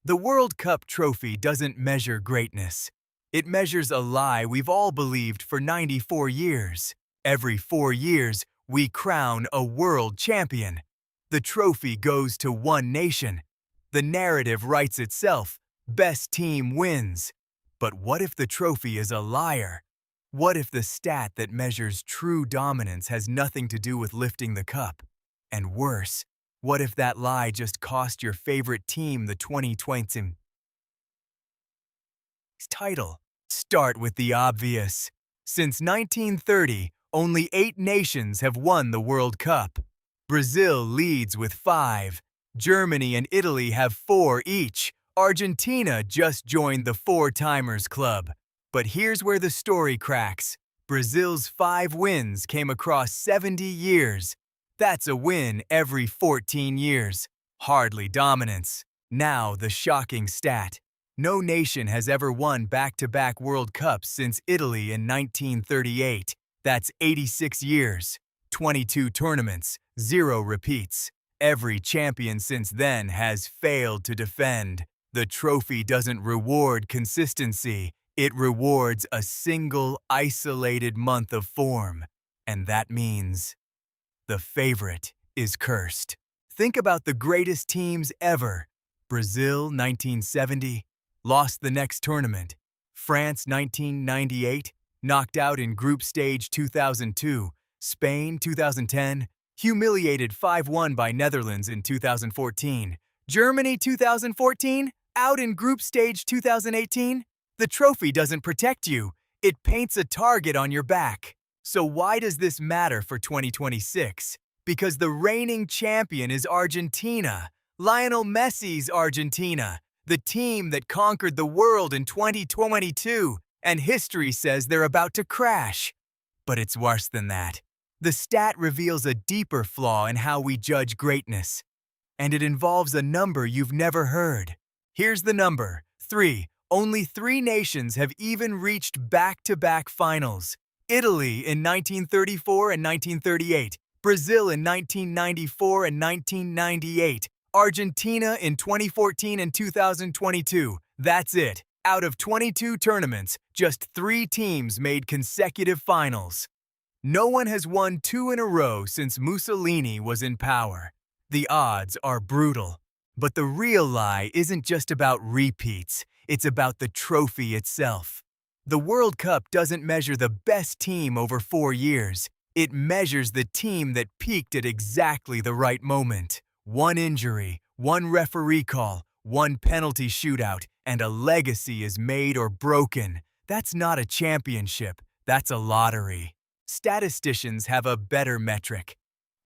The World Cup trophy doesn't measure greatness. It measures a lie we've all believed for 94 years. Every 4 years, we crown a world champion. The trophy goes to one nation. The narrative writes itself. Best team wins. But what if the trophy is a liar? What if the stat that measures true dominance has nothing to do with lifting the cup? And worse, what if that lie just cost your favorite team the 2020 title? Start with the obvious. Since 1930, only 8 nations have won the World Cup. Brazil leads with 5. Germany and Italy have 4 each. Argentina just joined the Four-Timers Club. But here's where the story cracks. Brazil's 5 wins came across 70 years. That's a win every 14 years. Hardly dominance. Now the shocking stat. No nation has ever won back-to-back World Cups since Italy in 1938. That's 86 years. 22 tournaments, 0 repeats. Every champion since then has failed to defend. The trophy doesn't reward consistency. It rewards a single, isolated month of form. And that means the favorite is cursed. Think about the greatest teams ever. Brazil, 1970, lost the next tournament. France, 1998, knocked out in group stage 2002. Spain, 2010, humiliated 5-1 by Netherlands in 2014. Germany, 2014, out in group stage 2018. The trophy doesn't protect you. It paints a target on your back. So why does this matter for 2026? Because the reigning champion is Argentina. Lionel Messi's Argentina, the team that conquered the world in 2022, and history says they're about to crash. But it's worse than that. The stat reveals a deeper flaw in how we judge greatness, and it involves a number you've never heard. Here's the number, 3. Only 3 nations have even reached back-to-back finals. Italy in 1934 and 1938, Brazil in 1994 and 1998, Argentina in 2014 and 2022. That's it. Out of 22 tournaments, just 3 teams made consecutive finals. No one has won 2 in a row since Mussolini was in power. The odds are brutal. But the real lie isn't just about repeats. It's about the trophy itself. The World Cup doesn't measure the best team over 4 years. It measures the team that peaked at exactly the right moment. One injury, one referee call, one penalty shootout, and a legacy is made or broken. That's not a championship. That's a lottery. Statisticians have a better metric.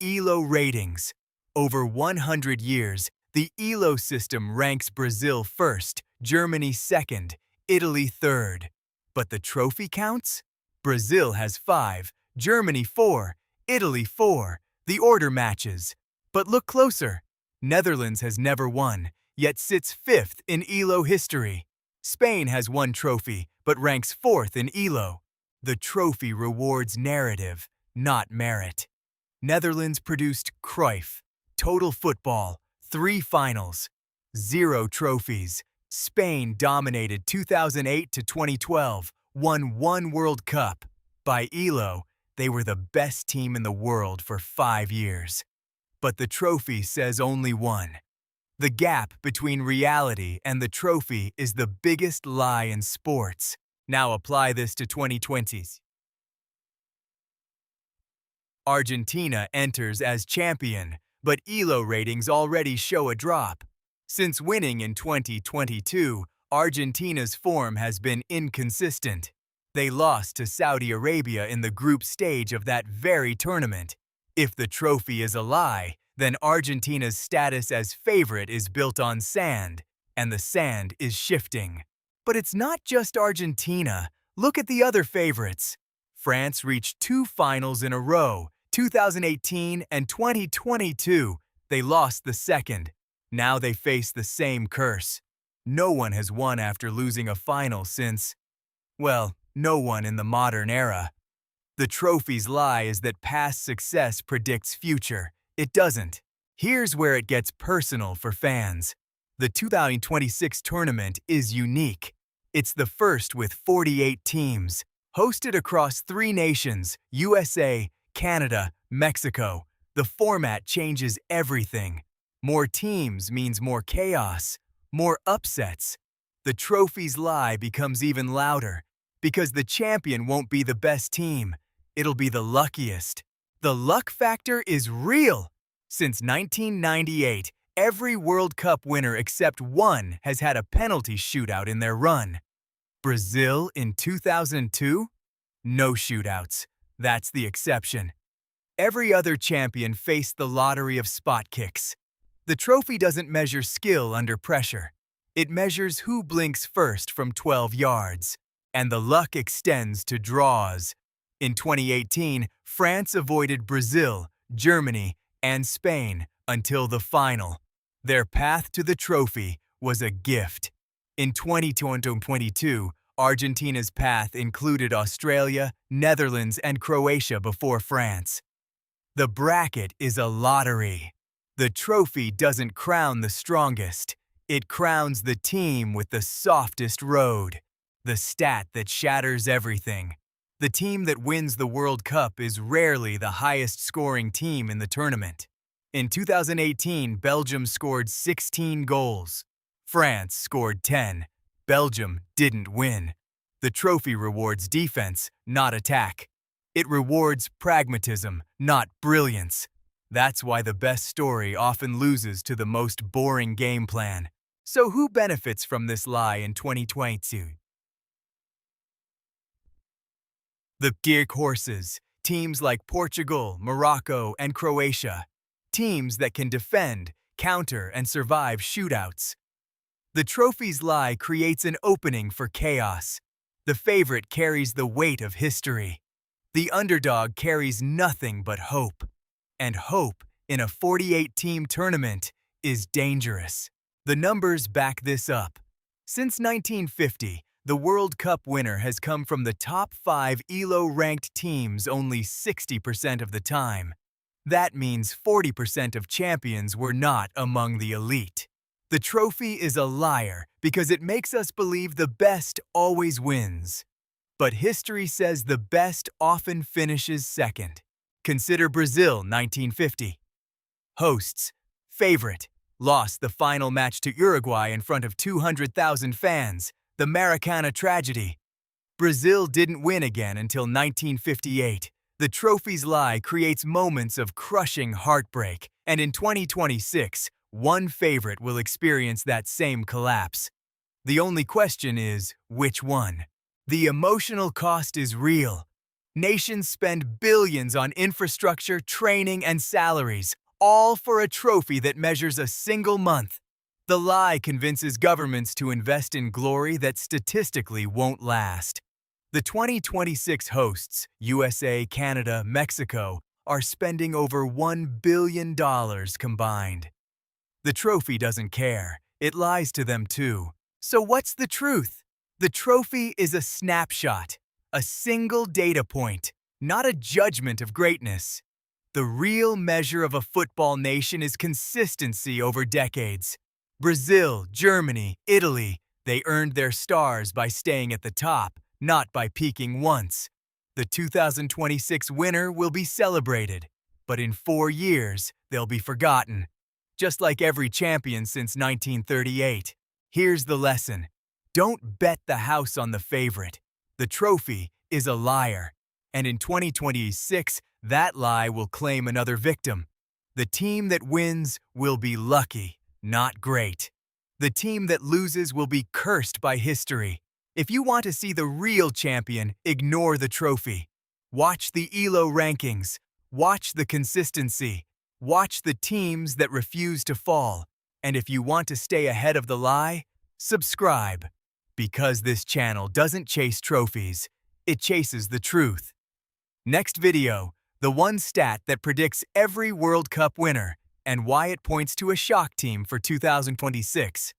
ELO ratings. Over 100 years, the ELO system ranks Brazil first, Germany second, Italy third. But the trophy counts? Brazil has 5, Germany 4, Italy 4. The order matches. But look closer. Netherlands has never won, yet sits 5th in ELO history. Spain has 1 trophy, but ranks 4th in ELO. The trophy rewards narrative, not merit. Netherlands produced Cruyff, total football, 3 finals, 0 trophies. Spain dominated 2008 to 2012, won 1 World Cup. By ELO, they were the best team in the world for 5 years. But the trophy says only 1. The gap between reality and the trophy is the biggest lie in sports. Now apply this to 2020s. Argentina enters as champion, but ELO ratings already show a drop. Since winning in 2022, Argentina's form has been inconsistent. They lost to Saudi Arabia in the group stage of that very tournament. If the trophy is a lie, then Argentina's status as favorite is built on sand, and the sand is shifting. But it's not just Argentina. Look at the other favorites. France reached 2 finals in a row, 2018 and 2022. They lost the second. Now they face the same curse. No one has won after losing a final since, well, no one in the modern era. The trophy's lie is that past success predicts future. It doesn't. Here's where it gets personal for fans. The 2026 tournament is unique. It's the first with 48 teams, hosted across 3 nations, USA, Canada, Mexico. The format changes everything. More teams means more chaos, more upsets. The trophy's lie becomes even louder, because the champion won't be the best team. It'll be the luckiest. The luck factor is real. Since 1998, every World Cup winner except one has had a penalty shootout in their run. Brazil in 2002? No shootouts. That's the exception. Every other champion faced the lottery of spot kicks. The trophy doesn't measure skill under pressure. It measures who blinks first from 12 yards. And the luck extends to draws. In 2018, France avoided Brazil, Germany, and Spain until the final. Their path to the trophy was a gift. In 2022, Argentina's path included Australia, Netherlands, and Croatia before France. The bracket is a lottery. The trophy doesn't crown the strongest. It crowns the team with the softest road. The stat that shatters everything. The team that wins the World Cup is rarely the highest-scoring team in the tournament. In 2018, Belgium scored 16 goals. France scored 10. Belgium didn't win. The trophy rewards defense, not attack. It rewards pragmatism, not brilliance. That's why the best story often loses to the most boring game plan. So who benefits from this lie in 2022? The big horses, teams like Portugal, Morocco, and Croatia. Teams that can defend, counter, and survive shootouts. The trophy's lie creates an opening for chaos. The favorite carries the weight of history. The underdog carries nothing but hope. And hope, in a 48-team tournament, is dangerous. The numbers back this up. Since 1950, the World Cup winner has come from the top 5 ELO-ranked teams only 60% of the time. That means 40% of champions were not among the elite. The trophy is a liar because it makes us believe the best always wins. But history says the best often finishes second. Consider Brazil 1950. Hosts, favorite, lost the final match to Uruguay in front of 200,000 fans, the Maracana tragedy. Brazil didn't win again until 1958. The trophy's lie creates moments of crushing heartbreak, and in 2026, one favorite will experience that same collapse. The only question is, which one? The emotional cost is real. Nations spend billions on infrastructure, training, and salaries, all for a trophy that measures a single month. The lie convinces governments to invest in glory that statistically won't last. The 2026 hosts, USA, Canada, Mexico, are spending over $1 billion combined. The trophy doesn't care. It lies to them too. So what's the truth? The trophy is a snapshot, a single data point, not a judgment of greatness. The real measure of a football nation is consistency over decades. Brazil, Germany, Italy, they earned their stars by staying at the top, not by peaking once. The 2026 winner will be celebrated, but in 4 years, they'll be forgotten. Just like every champion since 1938. Here's the lesson. Don't bet the house on the favorite. The trophy is a liar. And in 2026, that lie will claim another victim. The team that wins will be lucky, not great. The team that loses will be cursed by history. If you want to see the real champion, ignore the trophy. Watch the ELO rankings. Watch the consistency. Watch the teams that refuse to fall. And if you want to stay ahead of the lie, subscribe. Because this channel doesn't chase trophies, it chases the truth. Next video, the one stat that predicts every World Cup winner and why it points to a shock team for 2026.